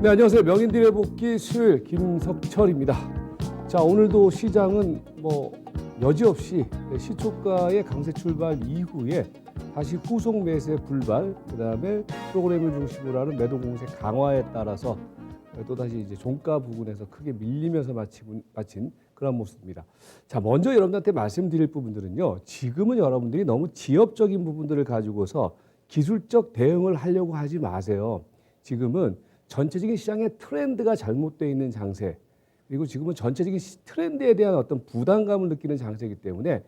네, 안녕하세요. 명인들의 복귀 수요일 김석철입니다. 자, 오늘도 시장은 여지없이 시초가의 강세 출발 이후에 다시 후속 매세 불발, 그다음에 프로그램을 중심으로 하는 매도 공세 강화에 따라서 또다시 이제 종가 부분에서 크게 밀리면서 마친 그런 모습입니다. 자, 먼저 여러분들한테 말씀드릴 부분들은요. 지금은 여러분들이 너무 지엽적인 부분들을 가지고서 기술적 대응을 하려고 하지 마세요. 지금은 전체적인 시장의 트렌드가 잘못되어 있는 장세, 그리고 지금은 전체적인 트렌드에 대한 어떤 부담감을 느끼는 장세이기 때문에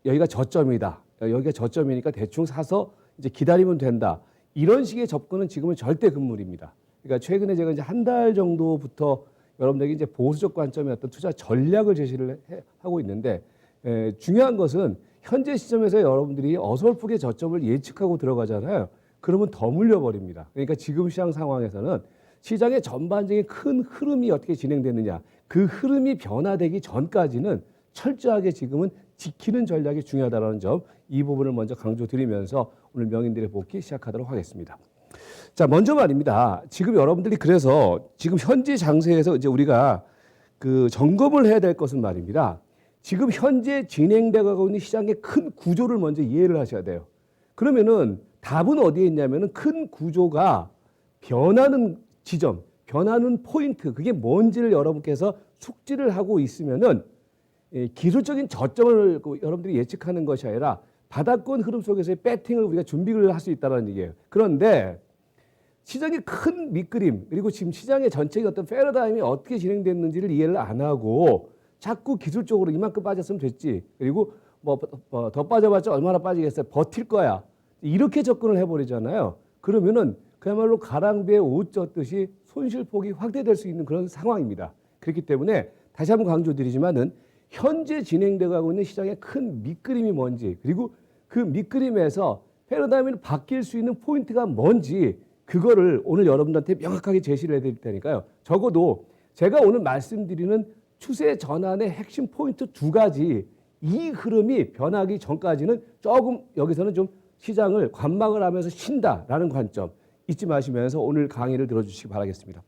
여기가 저점이다, 여기가 저점이니까 대충 사서 이제 기다리면 된다, 이런 식의 접근은 지금은 절대 금물입니다. 그러니까 최근에 제가 이제 한 달 정도부터 여러분들에게 이제 보수적 관점의 어떤 투자 전략을 제시를 하고 있는데, 중요한 것은 현재 시점에서 여러분들이 어설프게 저점을 예측하고 들어가잖아요. 그러면 더 물려버립니다. 그러니까 지금 시장 상황에서는 시장의 전반적인 큰 흐름이 어떻게 진행되느냐, 그 흐름이 변화되기 전까지는 철저하게 지금은 지키는 전략이 중요하다는 점, 이 부분을 먼저 강조드리면서 오늘 명인들의 복귀 시작하도록 하겠습니다. 자, 먼저 말입니다. 지금 여러분들이 그래서 지금 현재 장세에서 이제 우리가 그 점검을 해야 될 것은 말입니다. 지금 현재 진행되고 있는 시장의 큰 구조를 먼저 이해를 하셔야 돼요. 그러면은 답은 어디에 있냐면은 큰 구조가 변하는 지점, 변하는 포인트, 그게 뭔지를 여러분께서 숙지를 하고 있으면은 기술적인 저점을 여러분들이 예측하는 것이 아니라 바닥권 흐름 속에서의 배팅을 우리가 준비를 할 수 있다는 얘기예요. 그런데 시장의 큰 밑그림, 그리고 지금 시장의 전체의 어떤 패러다임이 어떻게 진행됐는지를 이해를 안 하고 자꾸 기술적으로 이만큼 빠졌으면 됐지, 그리고 더 빠져봤자 얼마나 빠지겠어요, 버틸 거야, 이렇게 접근을 해버리잖아요. 그러면은 그야말로 가랑비에 옷 젖듯이 손실폭이 확대될 수 있는 그런 상황입니다. 그렇기 때문에 다시 한번 강조드리지만은 현재 진행되고 있는 시장의 큰 밑그림이 뭔지, 그리고 그 밑그림에서 패러다임이 바뀔 수 있는 포인트가 뭔지, 그거를 오늘 여러분들한테 명확하게 제시를 해드릴 테니까요. 적어도 제가 오늘 말씀드리는 추세 전환의 핵심 포인트 두 가지, 이 흐름이 변하기 전까지는 조금 여기서는 좀 시장을 관망을 하면서 쉰다라는 관점 잊지 마시면서 오늘 강의를 들어주시기 바라겠습니다.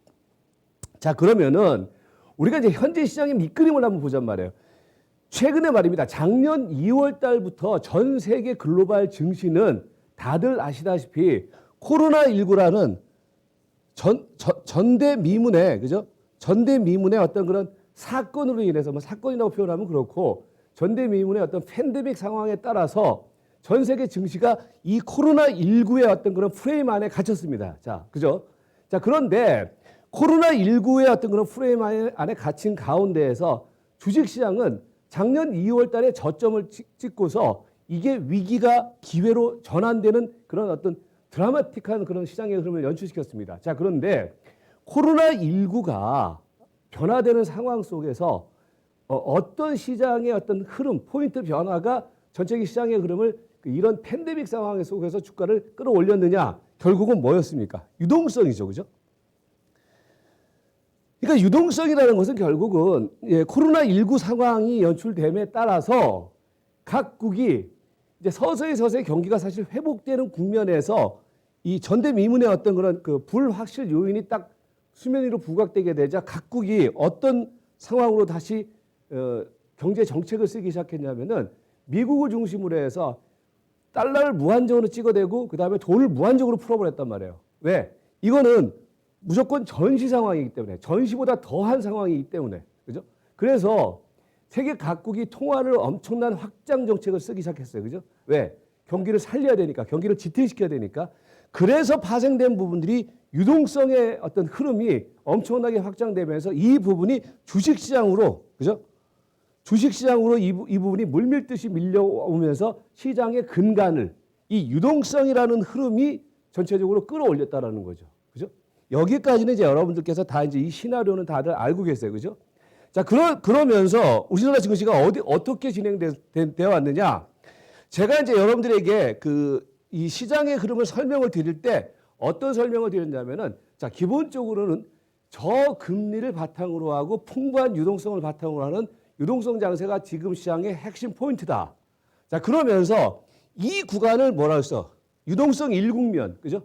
자, 그러면은 우리가 이제 현재 시장의 밑그림을 한번 보잔 말이에요. 최근에 말입니다. 작년 2월 달부터 전 세계 글로벌 증시는 다들 아시다시피 코로나19라는 전대미문의, 그죠? 전대미문의 어떤 그런 사건으로 인해서, 사건이라고 표현하면 그렇고, 전대미문의 어떤 팬데믹 상황에 따라서 전 세계 증시가 이 코로나19의 어떤 그런 프레임 안에 갇혔습니다. 자, 그죠? 자, 그런데 코로나19의 어떤 그런 프레임 안에 갇힌 가운데에서 주식시장은 작년 2월 달에 저점을 찍고서 이게 위기가 기회로 전환되는 그런 어떤 드라마틱한 그런 시장의 흐름을 연출시켰습니다. 자, 그런데 코로나19가 변화되는 상황 속에서 어떤 시장의 어떤 흐름, 포인트 변화가 전체적인 시장의 흐름을 이런 팬데믹 상황 속에서 주가를 끌어올렸느냐? 결국은 뭐였습니까? 유동성이죠, 그죠? 그러니까 유동성이라는 것은 결국은 코로나19 상황이 연출됨에 따라서 각국이 이제 서서히 경기가 사실 회복되는 국면에서 이 전대미문의 어떤 그런 그 불확실 요인이 딱 수면 위로 부각되게 되자 각국이 어떤 상황으로 다시 경제 정책을 쓰기 시작했냐면은 미국을 중심으로 해서 달러를 무한정으로 찍어대고 그다음에 돈을 무한정으로 풀어버렸단 말이에요. 왜? 이거는 무조건 전시 상황이기 때문에, 전시보다 더한 상황이기 때문에, 그죠? 그래서 세계 각국이 통화를 엄청난 확장 정책을 쓰기 시작했어요, 그죠? 왜? 경기를 살려야 되니까, 경기를 지탱시켜야 되니까. 그래서 파생된 부분들이 유동성의 어떤 흐름이 엄청나게 확장되면서 이 부분이 주식시장으로, 그죠? 주식시장으로 이 부분이 물밀듯이 밀려오면서 시장의 근간을, 이 유동성이라는 흐름이 전체적으로 끌어올렸다라는 거죠. 그죠? 여기까지는 이제 여러분들께서 다 이제 이 시나리오는 다들 알고 계세요. 그죠? 자, 그러면서 우리나라 증시가 어떻게 진행되어 왔느냐? 제가 이제 여러분들에게 이 시장의 흐름을 설명을 드릴 때 어떤 설명을 드렸냐면은, 자, 기본적으로는 저금리를 바탕으로 하고 풍부한 유동성을 바탕으로 하는 유동성 장세가 지금 시장의 핵심 포인트다. 자, 그러면서 이 구간을 뭐라 했어? 유동성 일국면, 그죠?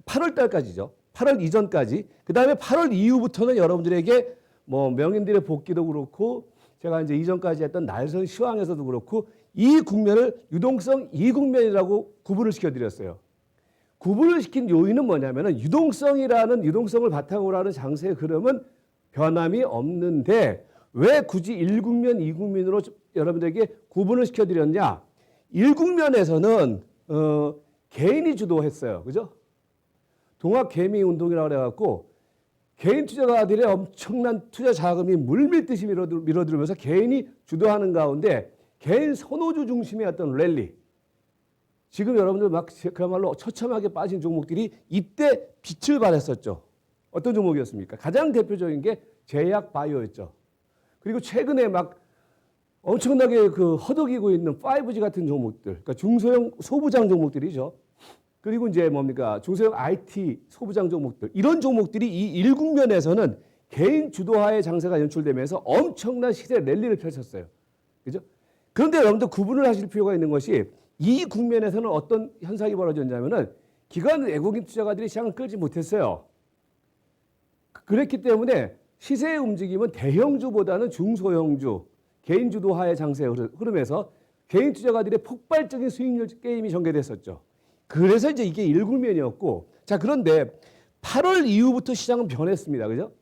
8월 달까지죠. 8월 이전까지. 그다음에 8월 이후부터는 여러분들에게 뭐 명인들의 복귀도 그렇고 제가 이제 이전까지 했던 날선 시황에서도 그렇고 이 국면을 유동성 이국면이라고 구분을 시켜드렸어요. 구분을 시킨 요인은 뭐냐면은 유동성을 바탕으로 하는 장세의 흐름은 변함이 없는데 왜 굳이 1국면, 2국면으로 여러분들에게 구분을 시켜드렸냐? 1국면에서는 개인이 주도했어요. 그죠? 동학개미운동이라고 그래갖고 개인 투자가들의 엄청난 투자 자금이 물밀듯이 밀어들면서 개인이 주도하는 가운데 개인 선호주 중심의 어떤 랠리. 지금 여러분들 막 그야말로 처참하게 빠진 종목들이 이때 빛을 발했었죠. 어떤 종목이었습니까? 가장 대표적인 게 제약 바이오였죠. 그리고 최근에 막 엄청나게 그 허덕이고 있는 5G 같은 종목들, 그러니까 중소형 소부장 종목들이죠. 그리고 이제 뭡니까? 중소형 IT 소부장 종목들. 이런 종목들이 이 1국면에서는 개인 주도하에 장세가 연출되면서 엄청난 시세 랠리를 펼쳤어요. 그죠? 그런데 여러분들 구분을 하실 필요가 있는 것이 이 국면에서는 어떤 현상이 벌어졌냐면은 기관 외국인 투자가들이 시장을 끌지 못했어요. 그랬기 때문에 시세의 움직임은 대형주보다는 중소형주, 개인 주도하의 장세의 흐름에서 개인 투자가들의 폭발적인 수익률 게임이 전개됐었죠. 그래서 이제 이게 1국면이었고, 자, 그런데 8월 이후부터 시장은 변했습니다. 그죠?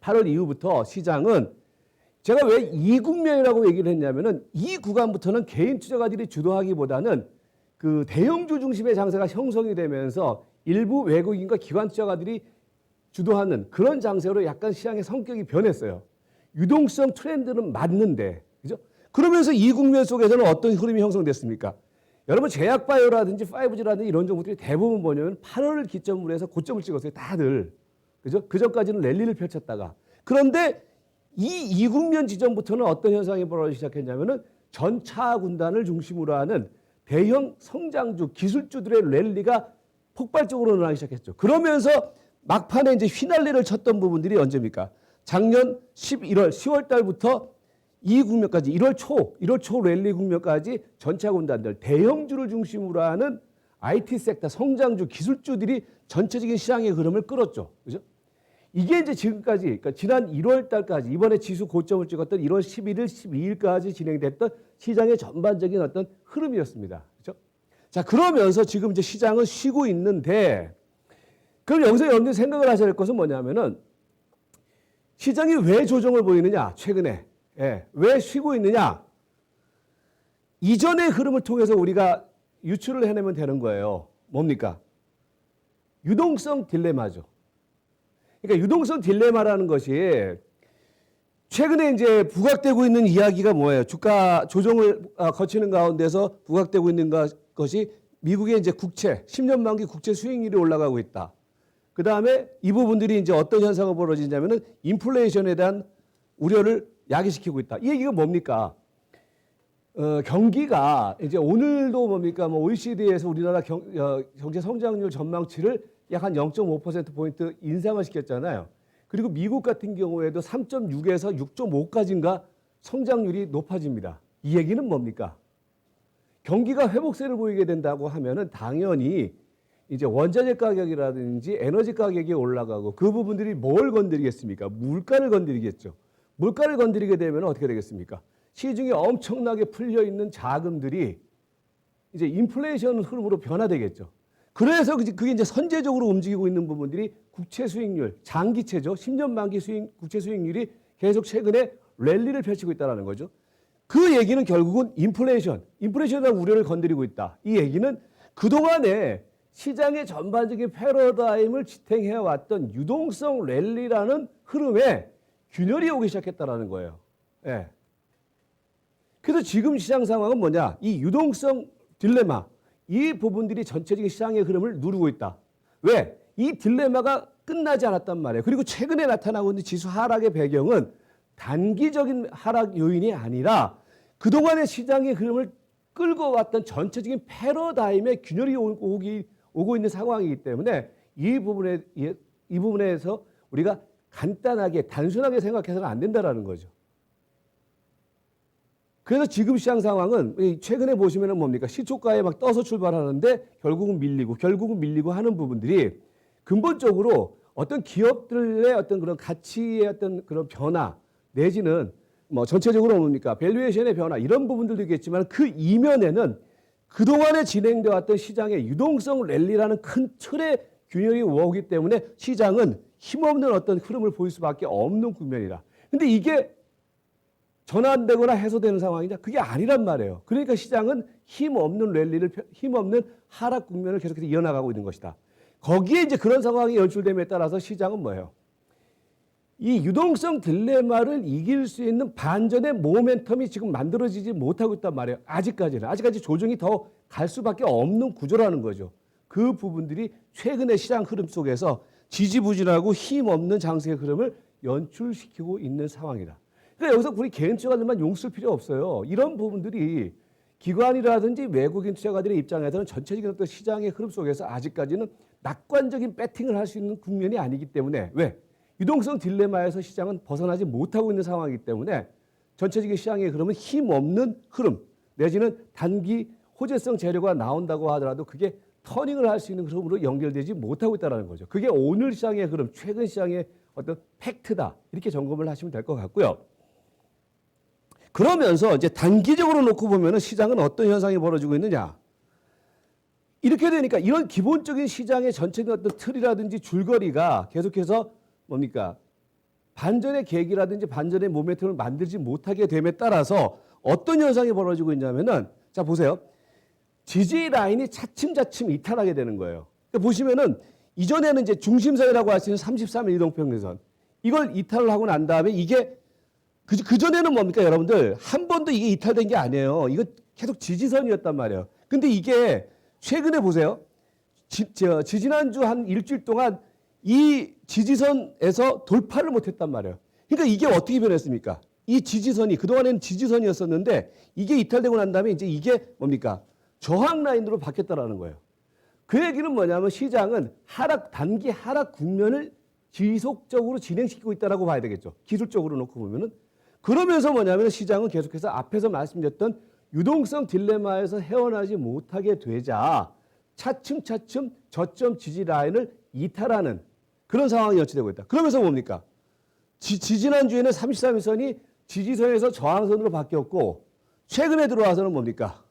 8월 이후부터 시장은 제가 왜 2국면이라고 얘기를 했냐면은 이 구간부터는 개인 투자가들이 주도하기보다는 그 대형주 중심의 장세가 형성이 되면서 일부 외국인과 기관 투자가들이 주도하는 그런 장세로 약간 시장의 성격이 변했어요. 유동성 트렌드는 맞는데, 그죠? 그러면서 이 국면 속에서는 어떤 흐름이 형성됐습니까? 여러분 제약바이오라든지 5G라든지 이런 종목들이 대부분 뭐냐면 8월을 기점으로 해서 고점을 찍었어요. 다들. 그죠? 그 전까지는 랠리를 펼쳤다가. 그런데 이 2국면 지점부터는 어떤 현상이 벌어지기 시작했냐면은 전차 군단을 중심으로 하는 대형 성장주, 기술주들의 랠리가 폭발적으로 늘어나기 시작했죠. 그러면서 막판에 이제 휘날리를 쳤던 부분들이 언제입니까? 작년 11월, 10월 달부터 이 국면까지 1월 초 랠리 국면까지 전차 군단들, 대형주를 중심으로 하는 IT 섹터, 성장주, 기술주들이 전체적인 시장의 흐름을 끌었죠. 그죠? 이게 이제 지금까지, 그러니까 지난 1월 달까지 이번에 지수 고점을 찍었던 1월 11일, 12일까지 진행됐던 시장의 전반적인 어떤 흐름이었습니다. 그죠? 자, 그러면서 지금 이제 시장은 쉬고 있는데, 그럼 여기서 여러분들이 생각을 하셔야 될 것은 뭐냐면은 시장이 왜 조정을 보이느냐, 최근에. 예, 왜 쉬고 있느냐? 이전의 흐름을 통해서 우리가 유추를 해내면 되는 거예요. 뭡니까? 유동성 딜레마죠. 그러니까 유동성 딜레마라는 것이 최근에 이제 부각되고 있는 이야기가 뭐예요? 주가 조정을 거치는 가운데서 부각되고 있는 것이 미국의 이제 국채, 10년 만기 국채 수익률이 올라가고 있다. 그 다음에 이 부분들이 이제 어떤 현상이 벌어지냐면은 인플레이션에 대한 우려를 야기시키고 있다. 이 얘기가 뭡니까? 경기가 이제 오늘도 뭡니까? 뭐 OECD에서 우리나라 경제 성장률 전망치를 약 한 0.5%포인트 인상을 시켰잖아요. 그리고 미국 같은 경우에도 3.6에서 6.5까지인가 성장률이 높아집니다. 이 얘기는 뭡니까? 경기가 회복세를 보이게 된다고 하면은 당연히 이제 원자재 가격이라든지 에너지 가격이 올라가고 그 부분들이 뭘 건드리겠습니까? 물가를 건드리겠죠. 물가를 건드리게 되면 어떻게 되겠습니까? 시중에 엄청나게 풀려 있는 자금들이 이제 인플레이션 흐름으로 변화되겠죠. 그래서 그게 이제 선제적으로 움직이고 있는 부분들이 국채 수익률, 장기채죠. 10년 만기 국채 수익률이 계속 최근에 랠리를 펼치고 있다는 거죠. 그 얘기는 결국은 인플레이션에 대한 우려를 건드리고 있다. 이 얘기는 그동안에 시장의 전반적인 패러다임을 지탱해왔던 유동성 랠리라는 흐름에 균열이 오기 시작했다는 거예요. 예. 그래서 지금 시장 상황은 뭐냐? 이 유동성 딜레마, 이 부분들이 전체적인 시장의 흐름을 누르고 있다. 왜? 이 딜레마가 끝나지 않았단 말이에요. 그리고 최근에 나타나고 있는 지수 하락의 배경은 단기적인 하락 요인이 아니라 그동안의 시장의 흐름을 끌고 왔던 전체적인 패러다임의 균열이 오고 있는 상황이기 때문에 이 부분에서 우리가 간단하게 단순하게 생각해서는 안 된다라는 거죠. 그래서 지금 시장 상황은 최근에 보시면은 뭡니까? 시초가에 막 떠서 출발하는데 결국은 밀리고 하는 부분들이 근본적으로 어떤 기업들의 어떤 그런 가치의 어떤 그런 변화 내지는 뭐 전체적으로 뭡니까? 밸류에이션의 변화 이런 부분들도 있겠지만 그 이면에는 그동안에 진행되어 왔던 시장의 유동성 랠리라는 큰 틀의 균형이 오기 때문에 시장은 힘없는 어떤 흐름을 보일 수밖에 없는 국면이라. 근데 이게 전환되거나 해소되는 상황이냐? 그게 아니란 말이에요. 그러니까 시장은 힘없는 랠리를, 힘없는 하락 국면을 계속해서 이어나가고 있는 것이다. 거기에 이제 그런 상황이 연출됨에 따라서 시장은 뭐예요? 이 유동성 딜레마를 이길 수 있는 반전의 모멘텀이 지금 만들어지지 못하고 있단 말이에요. 아직까지는. 아직까지 조정이 더 갈 수밖에 없는 구조라는 거죠. 그 부분들이 최근의 시장 흐름 속에서 지지부진하고 힘없는 장세의 흐름을 연출시키고 있는 상황이다. 그러니까 여기서 우리 개인 투자가들만 용쓸 필요 없어요. 이런 부분들이 기관이라든지 외국인 투자가들의 입장에서는 전체적인 어떤 시장의 흐름 속에서 아직까지는 낙관적인 배팅을 할 수 있는 국면이 아니기 때문에 왜? 유동성 딜레마에서 시장은 벗어나지 못하고 있는 상황이기 때문에 전체적인 시장의 흐름은 힘없는 흐름 내지는 단기 호재성 재료가 나온다고 하더라도 그게 터닝을 할 수 있는 흐름으로 연결되지 못하고 있다는 거죠. 그게 오늘 시장의 흐름, 최근 시장의 어떤 팩트다. 이렇게 점검을 하시면 될 것 같고요. 그러면서 이제 단기적으로 놓고 보면은 시장은 어떤 현상이 벌어지고 있느냐. 이렇게 되니까 이런 기본적인 시장의 전체적인 어떤 틀이라든지 줄거리가 계속해서 뭡니까? 반전의 계기라든지 반전의 모멘텀을 만들지 못하게 됨에 따라서 어떤 현상이 벌어지고 있냐면은 자 보세요. 지지 라인이 차츰차츰 이탈하게 되는 거예요. 그러니까 보시면은 이전에는 이제 중심선이라고 할 수 있는 33일 이동평균선 이걸 이탈을 하고 난 다음에 이게 그전에는 뭡니까 여러분들 한 번도 이게 이탈된 게 아니에요. 이거 계속 지지선이었단 말이에요. 근데 이게 최근에 보세요. 지지난주 한 일주일 동안 이 지지선에서 돌파를 못했단 말이에요. 그러니까 이게 어떻게 변했습니까? 이 지지선이 그동안에는 지지선이었었는데 이게 이탈되고 난 다음에 이제 이게 뭡니까? 저항 라인으로 바뀌었다라는 거예요. 그 얘기는 뭐냐면 시장은 단기 하락 국면을 지속적으로 진행시키고 있다라고 봐야 되겠죠. 기술적으로 놓고 보면은. 그러면서 뭐냐면 시장은 계속해서 앞에서 말씀드렸던 유동성 딜레마에서 헤어나지 못하게 되자 차츰차츰 저점 지지 라인을 이탈하는 그런 상황이 연출되고 있다. 그러면서 뭡니까? 지지난주에는 33일선이 지지선에서 저항선으로 바뀌었고 최근에 들어와서는 뭡니까?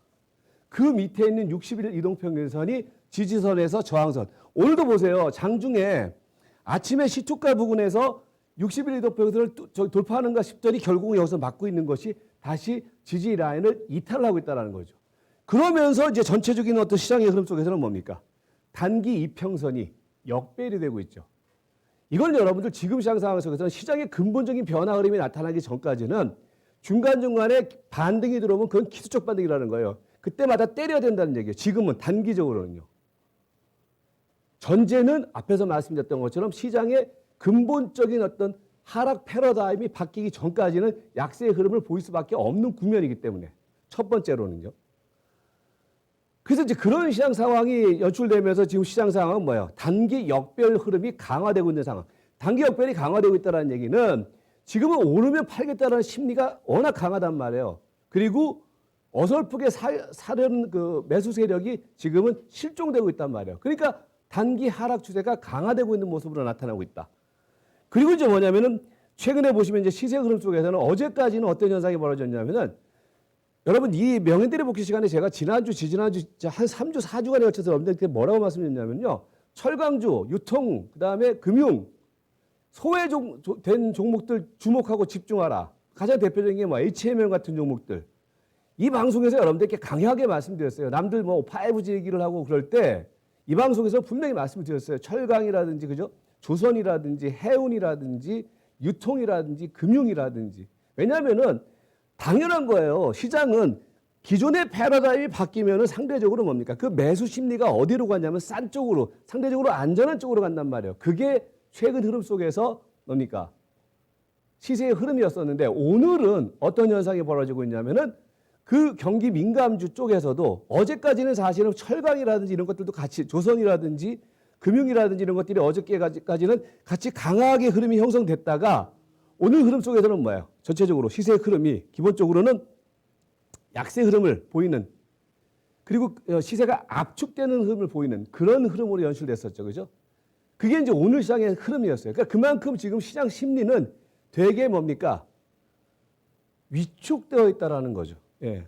그 밑에 있는 60일 이동평균선이 지지선에서 저항선. 오늘도 보세요. 장중에 아침에 시초가 부근에서 60일 이동평균선을 돌파하는가 싶더니 결국은 여기서 막고 있는 것이 다시 지지 라인을 이탈하고 있다는 거죠. 그러면서 이제 전체적인 어떤 시장의 흐름 속에서는 뭡니까? 단기 이평선이 역배열이 되고 있죠. 이걸 여러분들 지금 시장 상황 속에서는 시장의 근본적인 변화 흐름이 나타나기 전까지는 중간중간에 반등이 들어오면 그건 기술적 반등이라는 거예요. 그때마다 때려야 된다는 얘기예요. 지금은 단기적으로는요. 전제는 앞에서 말씀드렸던 것처럼 시장의 근본적인 어떤 하락 패러다임이 바뀌기 전까지는 약세의 흐름을 보일 수밖에 없는 국면이기 때문에 첫 번째로는요. 그래서 이제 그런 시장 상황이 연출되면서 지금 시장 상황은 뭐예요? 단기 역별 흐름이 강화되고 있는 상황. 단기 역별이 강화되고 있다는 얘기는 지금은 오르면 팔겠다는 심리가 워낙 강하단 말이에요. 그리고 어설프게 사려는 그 매수 세력이 지금은 실종되고 있단 말이에요. 그러니까 단기 하락 추세가 강화되고 있는 모습으로 나타나고 있다. 그리고 이제 뭐냐면은 최근에 보시면 이제 시세 흐름 속에서는 어제까지는 어떤 현상이 벌어졌냐면은 여러분 이 명인들의 복귀 시간에 제가 지난주, 지지난주 한 3주, 4주간에 걸쳐서 여러분들께 뭐라고 말씀드렸냐면요. 철강주, 유통, 그다음에 금융, 소외된 종목들 주목하고 집중하라. 가장 대표적인 게 뭐 HMM 같은 종목들. 이 방송에서 여러분들께 강하게 말씀드렸어요. 남들 뭐 5G 얘기를 하고 그럴 때 이 방송에서 분명히 말씀을 드렸어요. 철강이라든지 그죠? 조선이라든지 해운이라든지 유통이라든지 금융이라든지. 왜냐하면은 당연한 거예요. 시장은 기존의 패러다임이 바뀌면은 상대적으로 뭡니까? 그 매수 심리가 어디로 가냐면 싼 쪽으로, 상대적으로 안전한 쪽으로 간단 말이에요. 그게 최근 흐름 속에서 뭡니까? 시세의 흐름이었었는데 오늘은 어떤 현상이 벌어지고 있냐면은 그 경기 민감주 쪽에서도 어제까지는 사실은 철강이라든지 이런 것들도 같이 조선이라든지 금융이라든지 이런 것들이 어저께까지는 같이 강하게 흐름이 형성됐다가 오늘 흐름 속에서는 뭐예요? 전체적으로 시세의 흐름이 기본적으로는 약세 흐름을 보이는 그리고 시세가 압축되는 흐름을 보이는 그런 흐름으로 연출됐었죠. 그죠? 그게 이제 오늘 시장의 흐름이었어요. 그러니까 그만큼 지금 시장 심리는 되게 뭡니까? 위축되어 있다라는 거죠. 예.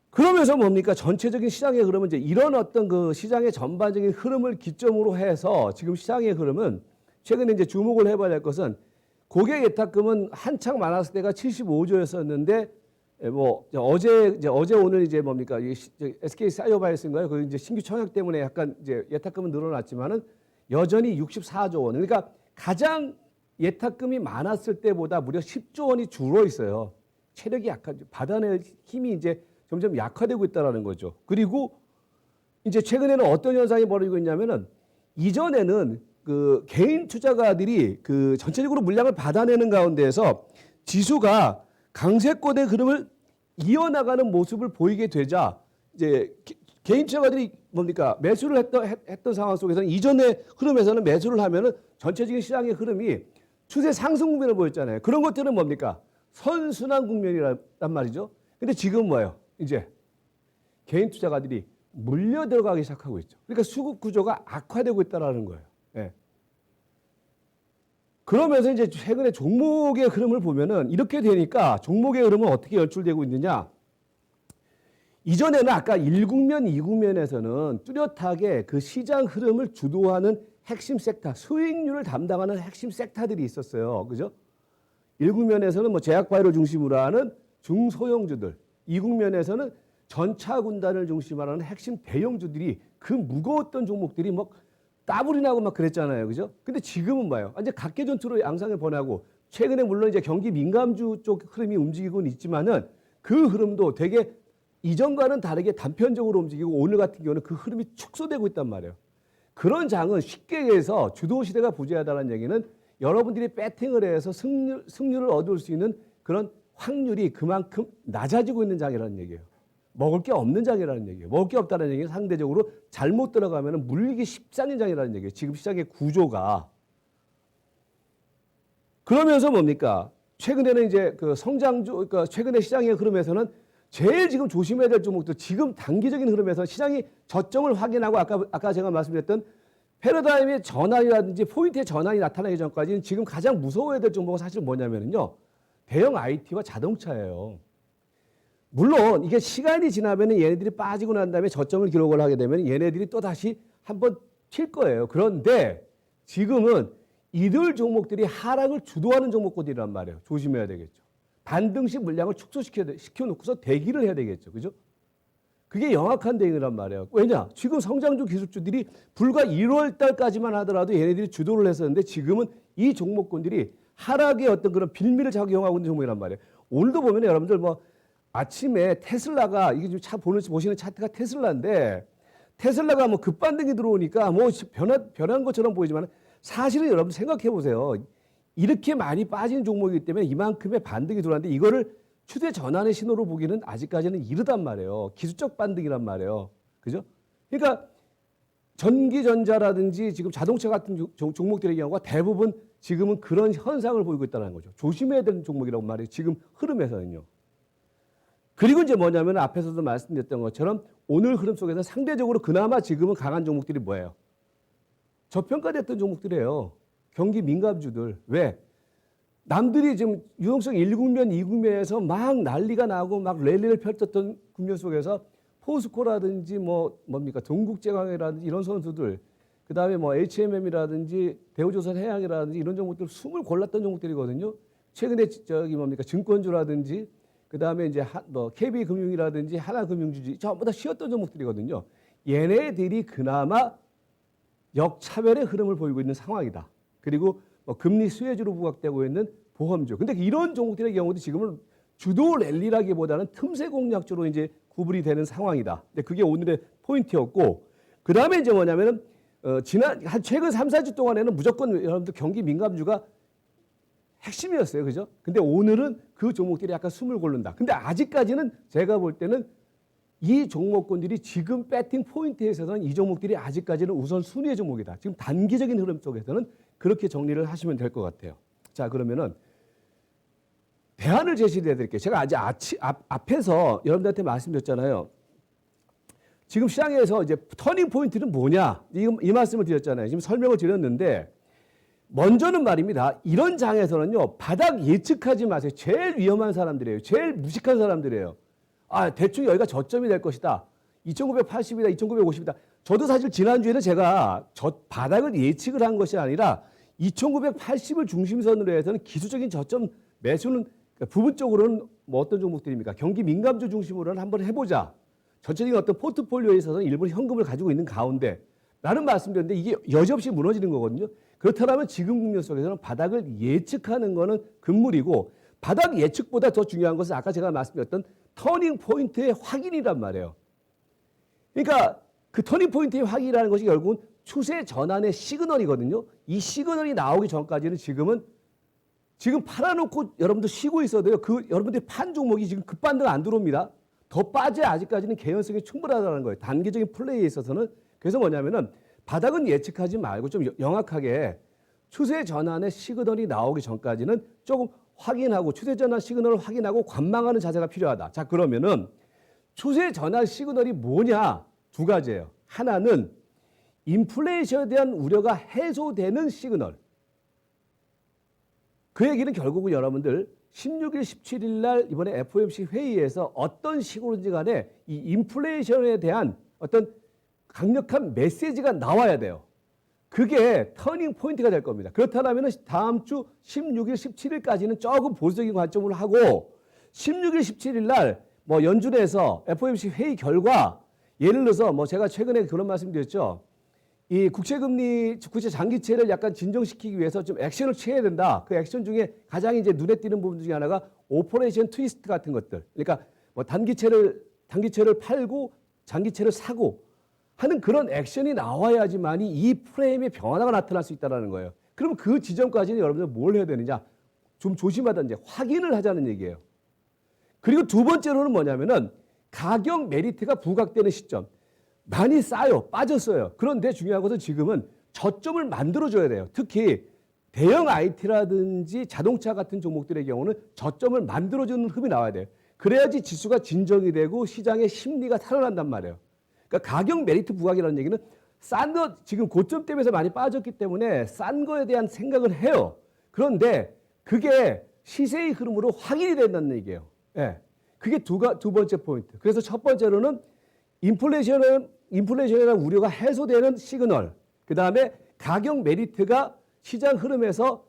그러면서 뭡니까? 전체적인 시장의 흐름은 이제 이런 어떤 그 시장의 전반적인 흐름을 기점으로 해서 지금 시장의 흐름은 최근에 이제 주목을 해봐야 할 것은 고객 예탁금은 한창 많았을 때가 75조였었는데 뭐 어제 오늘 이제 뭡니까? SK 사이오바이오스인가요? 그 이제 신규 청약 때문에 약간 이제 예탁금은 늘어났지만은 여전히 64조 원. 그러니까 가장 예탁금이 많았을 때보다 무려 10조 원이 줄어 있어요. 체력이 약한 받아낼 힘이 이제 점점 약화되고 있다는 거죠. 그리고 이제 최근에는 어떤 현상이 벌어지고 있냐면은 이전에는 그 개인 투자가들이 그 전체적으로 물량을 받아내는 가운데에서 지수가 강세권의 흐름을 이어나가는 모습을 보이게 되자 이제 개인 투자가들이 뭡니까 매수를 했던 상황 속에서는 이전의 흐름에서는 매수를 하면은 전체적인 시장의 흐름이 추세 상승 국면을 보였잖아요. 그런 것들은 뭡니까 선순환 국면이란 말이죠. 근데 지금 뭐예요? 이제 개인 투자가들이 물려 들어가기 시작하고 있죠. 그러니까 수급 구조가 악화되고 있다는 거예요. 예. 그러면서 이제 최근에 종목의 흐름을 보면은 이렇게 되니까 종목의 흐름은 어떻게 연출되고 있느냐? 이전에는 아까 1국면, 2국면에서는 뚜렷하게 그 시장 흐름을 주도하는 핵심 섹터, 수익률을 담당하는 핵심 섹터들이 있었어요. 그죠? 1국면에서는 뭐 제약바이오를 중심으로 하는 중소형주들, 2국면에서는 전차 군단을 중심으로 하는 핵심 대형주들이 그 무거웠던 종목들이 뭐 따블이 나고 막 그랬잖아요. 그죠? 근데 지금은 봐요. 이제 각계 전투로 양상을 번하고 최근에 물론 이제 경기 민감주 쪽 흐름이 움직이고는 있지만은 그 흐름도 되게 이전과는 다르게 단편적으로 움직이고 오늘 같은 경우는 그 흐름이 축소되고 있단 말이에요. 그런 장은 쉽게 얘기해서 주도 시대가 부재하다는 얘기는 여러분들이 배팅을 해서 승률을 얻을 수 있는 그런 확률이 그만큼 낮아지고 있는 장이라는 얘기예요. 먹을 게 없는 장이라는 얘기예요. 먹을 게 없다는 얘기는 상대적으로 잘못 들어가면 물리기 쉽상인 장이라는 얘기예요. 지금 시장의 구조가. 그러면서 뭡니까? 최근에는 이제 그 성장주, 그러니까 최근에 시장의 흐름에서는 제일 지금 조심해야 될 종목도 지금 단기적인 흐름에서 시장이 저점을 확인하고 아까 제가 말씀드렸던 패러다임의 전환이라든지 포인트의 전환이 나타나기 전까지는 지금 가장 무서워야 될 종목은 사실 뭐냐면요. 대형 IT와 자동차예요. 물론 이게 시간이 지나면 얘네들이 빠지고 난 다음에 저점을 기록을 하게 되면 얘네들이 또 다시 한번 칠 거예요. 그런데 지금은 이들 종목들이 하락을 주도하는 종목군이란 말이에요. 조심해야 되겠죠. 반등식 물량을 축소시켜놓고서 대기를 해야 되겠죠. 그죠? 그게 영악한 대응이란 말이에요. 왜냐? 지금 성장주 기술주들이 불과 1월 달까지만 하더라도 얘네들이 주도를 했었는데 지금은 이 종목군들이 하락의 어떤 그런 빌미를 작용하고 있는 종목이란 말이에요. 오늘도 보면 여러분들 뭐 아침에 테슬라가 이게 지금 보시는 차트가 테슬라인데 테슬라가 뭐 급반등이 들어오니까 뭐 변한 것처럼 보이지만 사실은 여러분 생각해 보세요. 이렇게 많이 빠진 종목이기 때문에 이만큼의 반등이 들어왔는데 이거를 추세 전환의 신호로 보기는 아직까지는 이르단 말이에요. 기술적 반등이란 말이에요. 그죠? 그러니까 전기전자라든지 지금 자동차 같은 종목들의 경우가 대부분 지금은 그런 현상을 보이고 있다는 거죠. 조심해야 되는 종목이라고 말해요. 지금 흐름에서는요. 그리고 이제 뭐냐면 앞에서도 말씀드렸던 것처럼 오늘 흐름 속에서 상대적으로 그나마 지금은 강한 종목들이 뭐예요? 저평가됐던 종목들이에요. 경기 민감주들. 왜? 남들이 지금 유동성 1국면, 2국면에서 막 난리가 나고 막 랠리를 펼쳤던 국면 속에서 포스코라든지 뭡니까? 동국제강이라든지 이런 선수들, 그 다음에 뭐 HMM이라든지 대우조선해양이라든지 이런 종목들 숨을 골랐던 종목들이거든요. 최근에 증권주라든지 그 다음에 이제 KB금융이라든지 하나금융주지 전부 다 쉬었던 종목들이거든요. 얘네들이 그나마 역차별의 흐름을 보이고 있는 상황이다. 그리고 금리 수혜주로 부각되고 있는 보험주. 근데 이런 종목들의 경우도 지금은 주도 랠리라기보다는 틈새 공략주로 이제 구분이 되는 상황이다. 근데 그게 오늘의 포인트였고, 그 다음에 이제 뭐냐면은 최근 3, 4주 동안에는 무조건 여러분들 경기 민감주가 핵심이었어요. 그죠? 근데 오늘은 그 종목들이 약간 숨을 고른다. 근데 아직까지는 제가 볼 때는 이 종목군들이 지금 배팅 포인트에 있어서는 이 종목들이 아직까지는 우선 순위의 종목이다. 지금 단기적인 흐름 속에서는 그렇게 정리를 하시면 될 것 같아요. 자, 그러면은 대안을 제시해 드릴게요. 제가 아직 앞에서 여러분들한테 말씀드렸잖아요. 지금 시장에서 이제 터닝 포인트는 뭐냐? 이 말씀을 드렸잖아요. 지금 설명을 드렸는데 먼저는 말입니다. 이런 장에서는요. 바닥 예측하지 마세요. 제일 위험한 사람들이에요. 제일 무식한 사람들이에요. 아, 대충 여기가 저점이 될 것이다. 2980이다. 2950이다. 저도 사실 지난주에는 제가 저 바닥을 예측을 한 것이 아니라 2980을 중심선으로 해서는 기술적인 저점 매수는 부분적으로는 뭐 어떤 종목들입니까? 경기 민감주 중심으로는 한번 해보자. 전체적인 어떤 포트폴리오에 있어서는 일본 현금을 가지고 있는 가운데 라는 말씀드렸는데 이게 여지없이 무너지는 거거든요. 그렇다면 지금 국면 속에서는 바닥을 예측하는 거는 금물이고 바닥 예측보다 더 중요한 것은 아까 제가 말씀드렸던 터닝 포인트의 확인이란 말이에요. 그러니까 그 터닝 포인트의 확인이라는 것이 결국은 추세 전환의 시그널이거든요. 이 시그널이 나오기 전까지는 지금 팔아놓고 여러분들 쉬고 있어도요. 그 여러분들이 판 종목이 지금 급반등 안 들어옵니다. 더 빠져야 아직까지는 개연성이 충분하다는 거예요. 단기적인 플레이에 있어서는. 그래서 뭐냐면은 바닥은 예측하지 말고 좀 영악하게 추세 전환의 시그널이 나오기 전까지는 조금 확인하고 추세 전환 시그널을 확인하고 관망하는 자세가 필요하다. 자, 그러면은 추세 전환 시그널이 뭐냐? 두 가지예요. 하나는 인플레이션에 대한 우려가 해소되는 시그널. 그 얘기는 결국은 여러분들 16일, 17일 날 이번에 FOMC 회의에서 어떤 식으로든지 간에 이 인플레이션에 대한 어떤 강력한 메시지가 나와야 돼요. 그게 터닝 포인트가 될 겁니다. 그렇다면 다음 주 16일, 17일까지는 조금 보수적인 관점으로 하고 16일, 17일 날 뭐 연준에서 FOMC 회의 결과 예를 들어서 뭐 제가 최근에 그런 말씀드렸죠. 이 국채 장기채를 약간 진정시키기 위해서 좀 액션을 취해야 된다. 그 액션 중에 가장 이제 눈에 띄는 부분 중에 하나가 오퍼레이션 트위스트 같은 것들. 그러니까 뭐 단기채를 팔고 장기채를 사고 하는 그런 액션이 나와야지만이 이 프레임의 변화가 나타날 수 있다는 거예요. 그럼 그 지점까지는 여러분들 뭘 해야 되느냐? 좀 조심하든지 확인을 하자는 얘기예요. 그리고 두 번째로는 뭐냐면은 가격 메리트가 부각되는 시점. 많이 싸요. 빠졌어요. 그런데 중요한 것은 지금은 저점을 만들어줘야 돼요. 특히 대형 IT라든지 자동차 같은 종목들의 경우는 저점을 만들어주는 흡이 나와야 돼요. 그래야지 지수가 진정이 되고 시장의 심리가 살아난단 말이에요. 그러니까 가격 메리트 부각이라는 얘기는 싼 거 지금 고점대에서 많이 빠졌기 때문에 싼 거에 대한 생각을 해요. 그런데 그게 시세의 흐름으로 확인이 된다는 얘기예요. 예. 그게 두 번째 포인트. 그래서 첫 번째로는 인플레이션에 대한 우려가 해소되는 시그널. 그 다음에 가격 메리트가 시장 흐름에서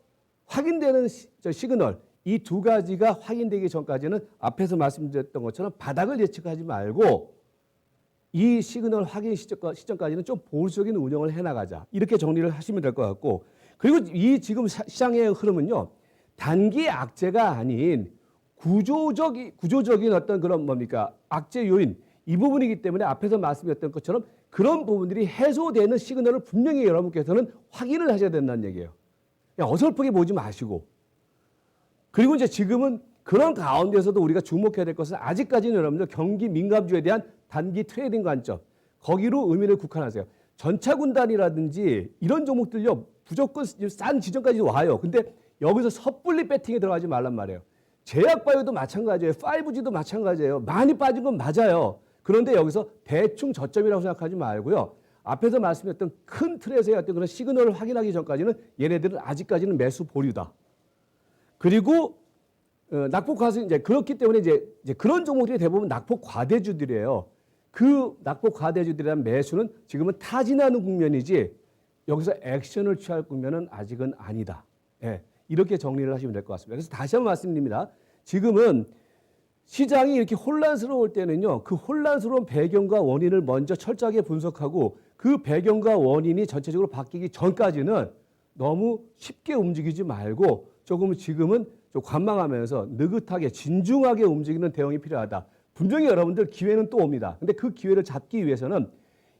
확인되는 시그널. 이 두 가지가 확인되기 전까지는 앞에서 말씀드렸던 것처럼 바닥을 예측하지 말고 이 시그널 확인 시점까지는 좀 보수적인 운영을 해나가자. 이렇게 정리를 하시면 될 것 같고. 그리고 이 지금 시장의 흐름은요. 단기 악재가 아닌 구조적인 어떤 그런 뭡니까? 악재 요인. 이 부분이기 때문에 앞에서 말씀드렸던 것처럼 그런 부분들이 해소되는 시그널을 분명히 여러분께서는 확인을 하셔야 된다는 얘기예요. 그냥 어설프게 보지 마시고. 그리고 이제 지금은 그런 가운데서도 우리가 주목해야 될 것은 아직까지는 여러분들 경기 민감주에 대한 단기 트레이딩 관점. 거기로 의미를 국한하세요. 전차군단이라든지 이런 종목들요. 무조건 싼 지점까지 와요. 근데 여기서 섣불리 배팅에 들어가지 말란 말이에요. 제약바이오도 마찬가지예요. 5G도 마찬가지예요. 많이 빠진 건 맞아요. 그런데 여기서 대충 저점이라고 생각하지 말고요. 앞에서 말씀드렸던 큰 틀에서의 어떤 그런 시그널을 확인하기 전까지는 얘네들은 아직까지는 매수 보류다. 그리고 낙폭 과수 이제 그렇기 때문에 이제 그런 종목들이 대부분 낙폭 과대주들이에요. 그 낙폭 과대주들이란 매수는 지금은 타진하는 국면이지 여기서 액션을 취할 국면은 아직은 아니다. 예, 이렇게 정리를 하시면 될 것 같습니다. 그래서 다시 한번 말씀드립니다. 지금은 시장이 이렇게 혼란스러울 때는요. 그 혼란스러운 배경과 원인을 먼저 철저하게 분석하고 그 배경과 원인이 전체적으로 바뀌기 전까지는 너무 쉽게 움직이지 말고 조금 지금은 좀 관망하면서 느긋하게 진중하게 움직이는 대응이 필요하다. 분명히 여러분들 기회는 또 옵니다. 근데 그 기회를 잡기 위해서는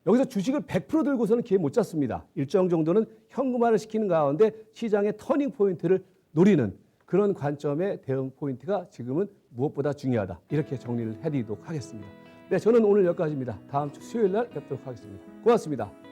여기서 주식을 100% 들고서는 기회 못 잡습니다. 일정 정도는 현금화를 시키는 가운데 시장의 터닝 포인트를 노리는 그런 관점의 대응 포인트가 지금은 무엇보다 중요하다. 이렇게 정리를 해드리도록 하겠습니다. 네, 저는 오늘 여기까지입니다. 다음 주 수요일 날 뵙도록 하겠습니다. 고맙습니다.